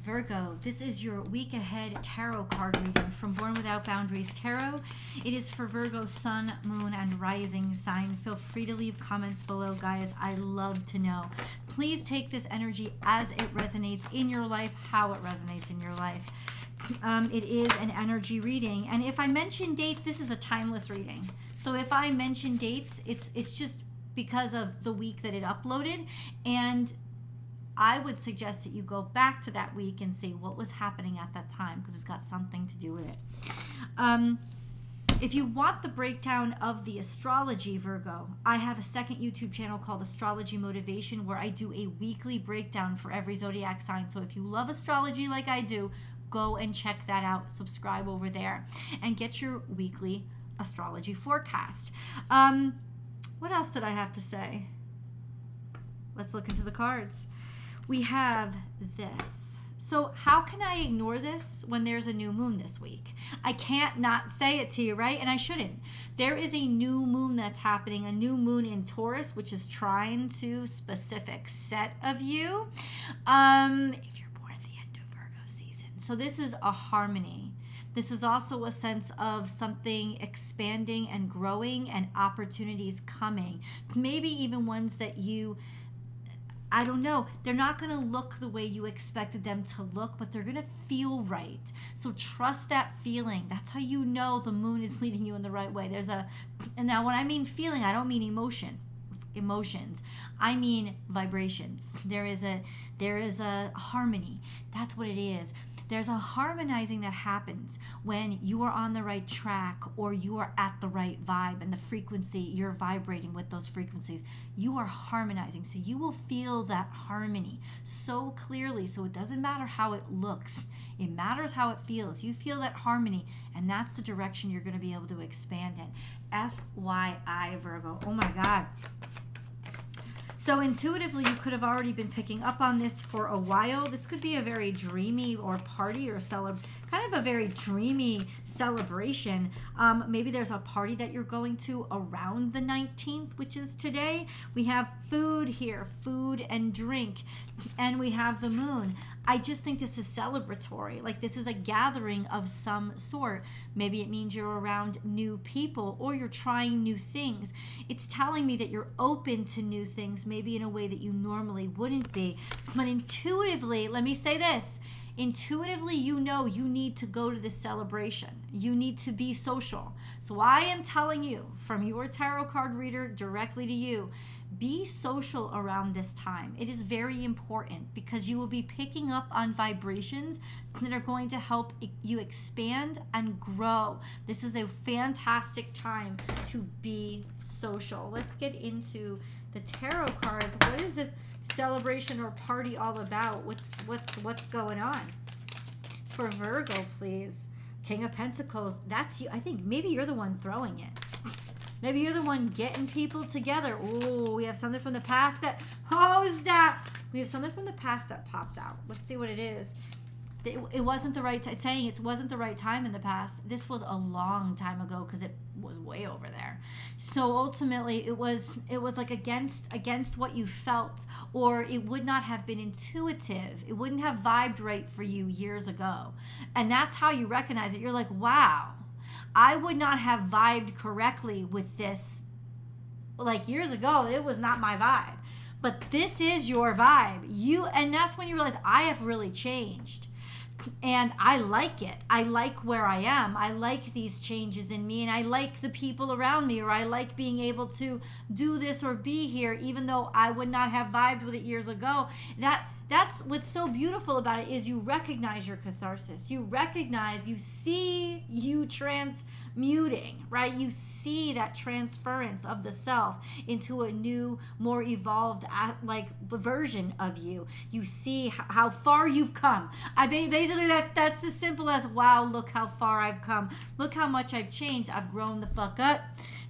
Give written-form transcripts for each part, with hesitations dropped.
Virgo, this is your week ahead tarot card reading from Born Without Boundaries Tarot. It is for Virgo, sun, moon, and rising sign. Feel free to leave comments below, guys. I love to know. Please take this energy as it resonates in your life, how it resonates in your life. It is an energy reading, and if I mention dates, this is a timeless reading. So if I mention dates, it's just because of the week that it uploaded, and I would suggest that you go back to that week and see what was happening at that time, because it's got something to do with it. If you want the breakdown of the astrology, Virgo, I have a second YouTube channel called Astrology Motivation, where I do a weekly breakdown for every zodiac sign. So if you love astrology like I do, go and check that out. Subscribe over there and get your weekly astrology forecast. What else did I have to say? Let's look into the cards. We have this. So how can I ignore this when there's a new moon this week? I can't not say it to you, right? And I shouldn't. There is a new moon that's happening, a new moon in Taurus, which is trine to specific set of you. If you're born at the end of Virgo season. So this is a harmony. This is also a sense of something expanding and growing and opportunities coming. Maybe even ones that I don't know, they're not going to look the way you expected them to look, but they're going to feel right. So trust that feeling. That's how you know the moon is leading you in the right way. And now when I mean feeling, I don't mean emotions. I mean vibrations. There is a harmony. That's what it is. There's a harmonizing that happens when you are on the right track, or you are at the right vibe and the frequency, you're vibrating with those frequencies. You are harmonizing. So you will feel that harmony so clearly. So it doesn't matter how it looks. It matters how it feels. You feel that harmony, and that's the direction you're going to be able to expand in. FYI, Virgo. Oh my God. So intuitively, you could have already been picking up on this for a while. This could be a very dreamy or party or kind of a very dreamy celebration. Maybe there's a party that you're going to around the 19th, which is today. We have food here, food and drink, and we have the moon. I just think this is celebratory. Like, this is a gathering of some sort. Maybe it means you're around new people, or you're trying new things. It's telling me that you're open to new things, maybe in a way that you normally wouldn't be. But intuitively, let me say this. Intuitively, you know you need to go to this celebration. You need to be social. So I am telling you, from your tarot card reader directly to you, be social around this time. It is very important, because you will be picking up on vibrations that are going to help you expand and grow. This is a fantastic time to be social. Let's get into the tarot cards. What is this celebration or party all about? What's going on? For Virgo, please. King of Pentacles. That's you. I think maybe you're the one throwing it. Maybe you're the one getting people together. Oh, we have something from the past that... Oh, is that? We have something from the past that popped out. Let's see what it is. It wasn't the right time. Saying it wasn't the right time in the past. This was a long time ago, because it was way over there. So ultimately, it was like against what you felt, or it would not have been intuitive. It wouldn't have vibed right for you years ago. And that's how you recognize it. You're like, wow, I would not have vibed correctly with this. Like, years ago, it was not my vibe. But this is your vibe. And that's when you realize, I have really changed. And I like it. I like where I am. I like these changes in me, and I like the people around me, or I like being able to do this or be here, even though I would not have vibed with it years ago. That's what's so beautiful about it, is you recognize your catharsis. You recognize, you see you transmuting, right? You see that transference of the self into a new, more evolved, version of you. You see how far you've come. Basically, that's as simple as, wow, look how far I've come. Look how much I've changed. I've grown the fuck up.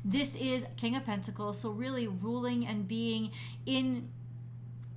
This is King of Pentacles, so really ruling and being in...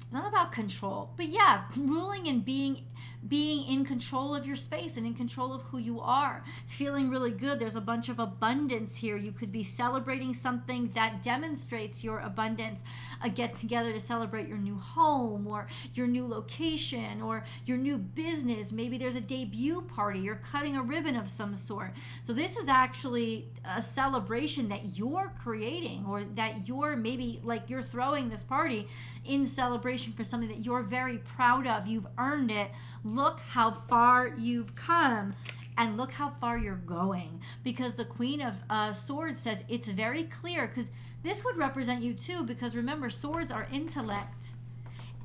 It's not about control, but yeah, ruling and being being in control of your space and in control of who you are, feeling really good. There's a bunch of abundance here. You could be celebrating something that demonstrates your abundance, a get together to celebrate your new home or your new location or your new business. Maybe there's a debut party. You're cutting a ribbon of some sort. So this is actually a celebration that you're creating, or that you're maybe like you're throwing this party in celebration for something that you're very proud of. You've earned it. Look how far you've come, and look how far you're going, because the Queen of Swords says it's very clear, because this would represent you too, because remember, swords are intellect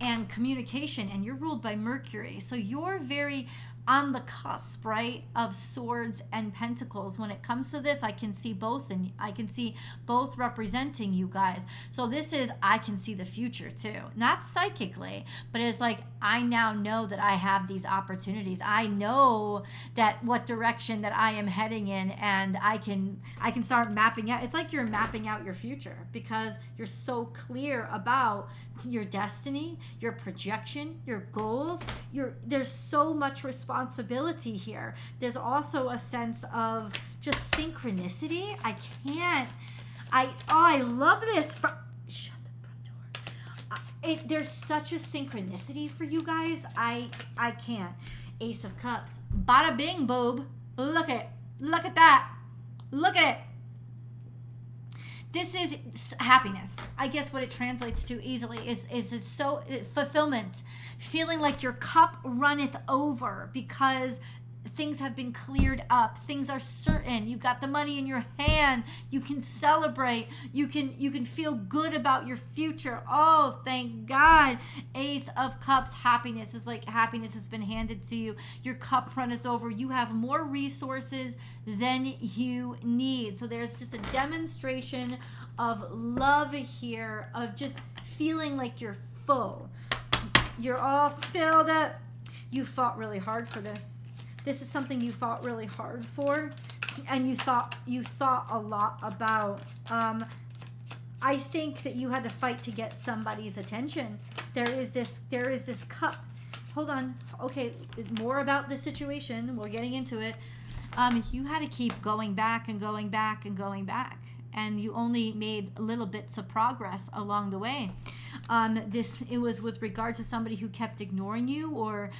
and communication, and you're ruled by Mercury. So you're very on the cusp, right, of swords and pentacles. When it comes to this, I can see both, and I can see both representing you guys. So this is, I can see the future too, not psychically, but it's like, I now know that I have these opportunities. I know that what direction that I am heading in, and I can start mapping out. It's like you're mapping out your future, because you're so clear about your destiny, your projection, your goals. There's so much responsibility here. There's also a sense of just synchronicity. I love this. Shut the front door. There's such a synchronicity for you guys. I can't. Ace of Cups. Bada bing, boob. Look at that. Look at it. This is happiness. I guess what it translates to easily is fulfillment, feeling like your cup runneth over because things have been cleared up. Things are certain. You got the money in your hand. You can celebrate. You can feel good about your future. Oh, thank God. Ace of Cups. Happiness is like happiness has been handed to you. Your cup runneth over. You have more resources than you need. So there's just a demonstration of love here, of just feeling like you're full. You're all filled up. You fought really hard for this. This is something you fought really hard for, and you thought a lot about. I think that you had to fight to get somebody's attention. There is this cup. Hold on. Okay, more about the situation. We're getting into it. You had to keep going back and going back and going back, and you only made little bits of progress along the way. It was with regard to somebody who kept ignoring you, or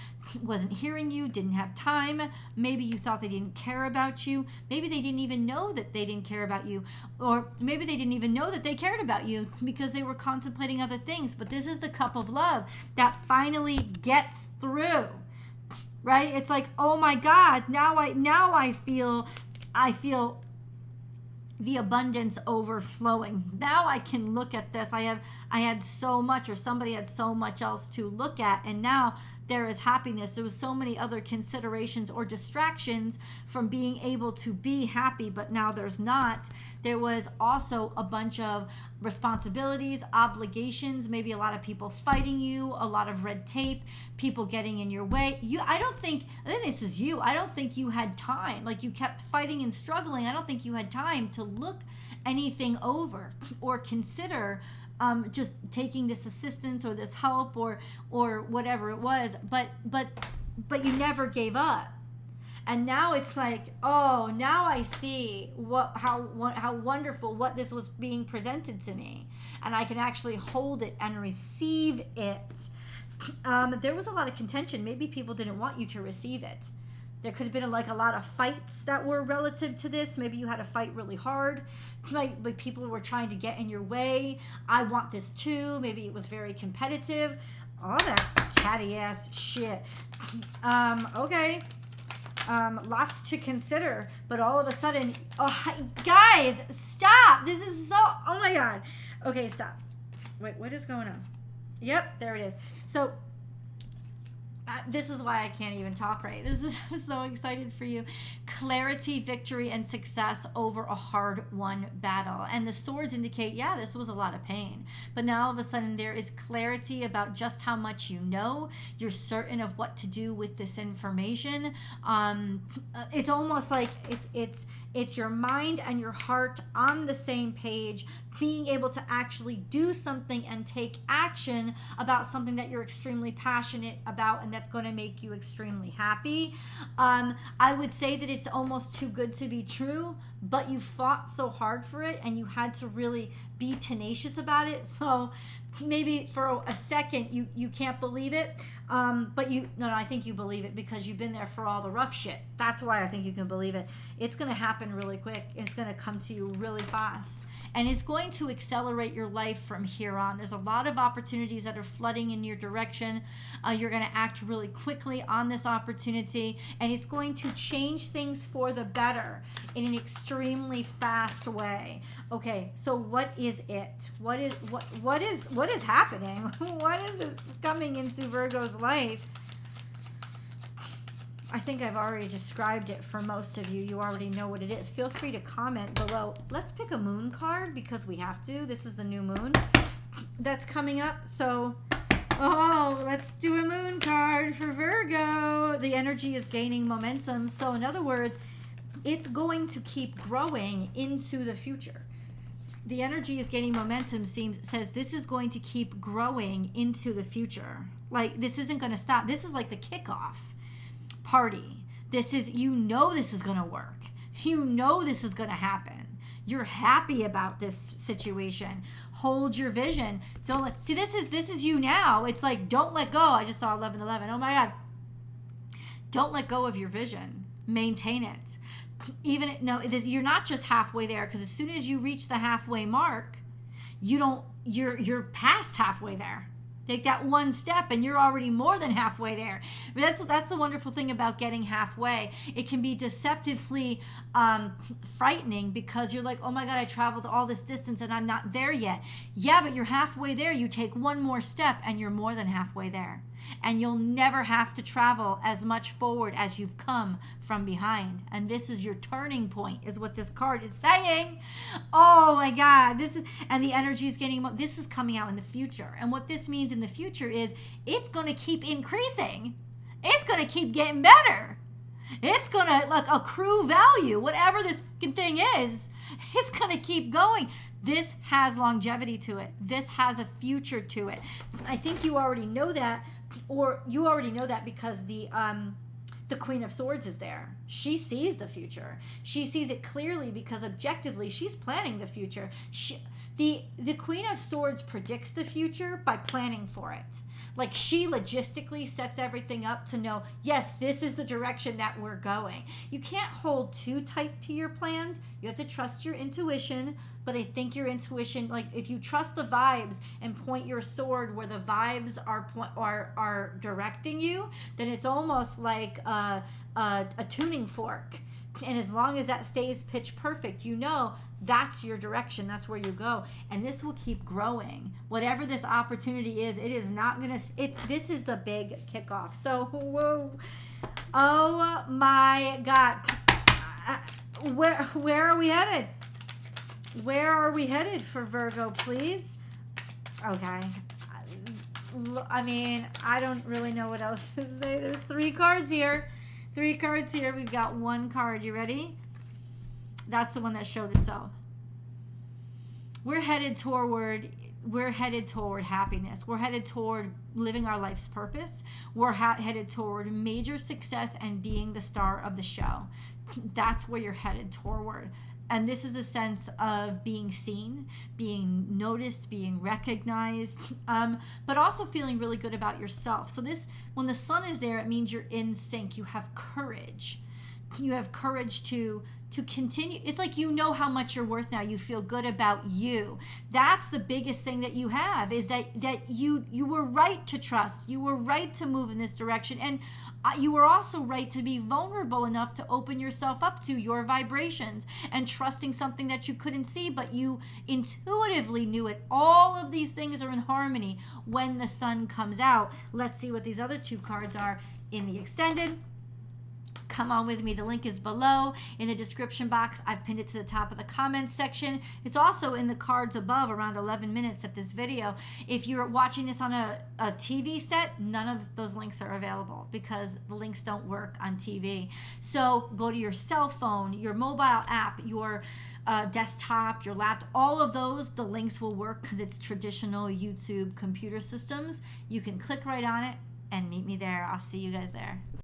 wasn't hearing you, didn't have time. Maybe you thought they didn't care about you. Maybe they didn't even know that they didn't care about you, or maybe they didn't even know that they cared about you because they were contemplating other things. But this is the cup of love that finally gets through, right? It's like, oh my God, now I feel the abundance overflowing. Now I can look at this. I had so much, or somebody had so much else to look at, and now there is happiness. There was so many other considerations or distractions from being able to be happy, but now there's not. There was also a bunch of responsibilities, obligations, maybe a lot of people fighting you, a lot of red tape, people getting in your way. I think this is you. I don't think you had time. Like, you kept fighting and struggling. I don't think you had time to look anything over or consider just taking this assistance or this help or whatever it was. But you never gave up. And now it's like, oh, now I see how wonderful what this was being presented to me, and I can actually hold it and receive it. There was a lot of contention. Maybe people didn't want you to receive it. There could have been like a lot of fights that were relative to this. Maybe you had to fight really hard. Like people were trying to get in your way. I want this too. Maybe it was very competitive. All that catty ass shit. Okay. Lots to consider, but all of a sudden, guys, stop. This is so, oh my God. Okay, stop. Wait, what is going on? Yep, there it is. So this is why I can't even talk right. This is I'm so excited for you. Clarity, victory, and success over a hard-won battle. And the swords indicate, yeah, this was a lot of pain. But now all of a sudden there is clarity about just how much you know. You're certain of what to do with this information. It's almost like it's your mind and your heart on the same page, being able to actually do something and take action about something that you're extremely passionate about and that's going to make you extremely happy. I would say that it's almost too good to be true, but you fought so hard for it and you had to really be tenacious about it. So maybe for a second you can't believe it, but I think you believe it because you've been there for all the rough shit. That's why I think you can believe it. It's going to happen really quick. It's going to come to you really fast, and it's going to accelerate your life from here on. There's a lot of opportunities that are flooding in your direction. You're going to act really quickly on this opportunity, and it's going to change things for the better in an extremely fast way. Okay, so what is it? What is happening? What is this coming into Virgo's life? I think I've already described it for most of you. You already know what it is. Feel free to comment below. Let's pick a moon card because we have to. This is the new moon that's coming up. So, let's do a moon card for Virgo. The energy is gaining momentum. So in other words, it's going to keep growing into the future. The energy is gaining momentum says this is going to keep growing into the future. Like, this isn't going to stop. This is like the kickoff party. This is, this is going to work. This is going to happen. You're happy about this situation. Hold your vision. This is you now. It's like, don't let go. I just saw 11:11. Oh my God. Don't let go of your vision. Maintain it. You're not just halfway there, because as soon as you reach the halfway mark, you're past halfway there. Take that one step and you're already more than halfway there. But that's the wonderful thing about getting halfway. It can be deceptively frightening because you're like, oh my God, I traveled all this distance and I'm not there yet. Yeah, but you're halfway there. You take one more step and you're more than halfway there. And you'll never have to travel as much forward as you've come from behind. And this is your turning point, is what this card is saying. Oh my God. And the energy is this is coming out in the future. And what this means in the future is it's going to keep increasing. It's going to keep getting better. It's going to accrue value, whatever this thing is. It's going to keep going. This has longevity to it. This has a future to it. I think you already know that, or you already know that because the Queen of Swords is there. She sees the future. She sees it clearly because objectively she's planning the future. The Queen of Swords predicts the future by planning for it. Like, she logistically sets everything up to know, yes, this is the direction that we're going. You can't hold too tight to your plans. You have to trust your intuition. But I think your intuition, like, if you trust the vibes and point your sword where the vibes are directing you, then it's almost like a tuning fork. And as long as that stays pitch perfect, that's your direction. That's where you go. And this will keep growing. Whatever this opportunity is, it is not going to... This is the big kickoff. So, whoa. Oh, my God. Where are we headed? Where are we headed for Virgo, please? Okay. I mean, I don't really know what else to say. There's 3 cards here. 3 cards here. We've got 1 card. You ready? That's the one that showed itself. We're headed toward happiness. We're headed toward living our life's purpose. We're headed toward major success and being the star of the show. That's where you're headed toward. And this is a sense of being seen, being noticed, being recognized, but also feeling really good about yourself. So when the sun is there, it means you're in sync. You have courage. You have courage to continue. It's like you know how much you're worth now. You feel good about you. That's the biggest thing that you have, is that you were right to trust. You were right to move in this direction. And you were also right to be vulnerable enough to open yourself up to your vibrations and trusting something that you couldn't see, but you intuitively knew it. All of these things are in harmony when the sun comes out. Let's see what these other 2 cards are in the extended. come on with me. The link is below in the description box. I've pinned it to the top of the comments section. It's also in the cards above around 11 minutes of this video. If you're watching this on a TV set, none of those links are available because the links don't work on TV. So go to your cell phone, your mobile app, your desktop, your laptop, all of those, the links will work because it's traditional YouTube computer systems. You can click right on it and meet me there. I'll see you guys there.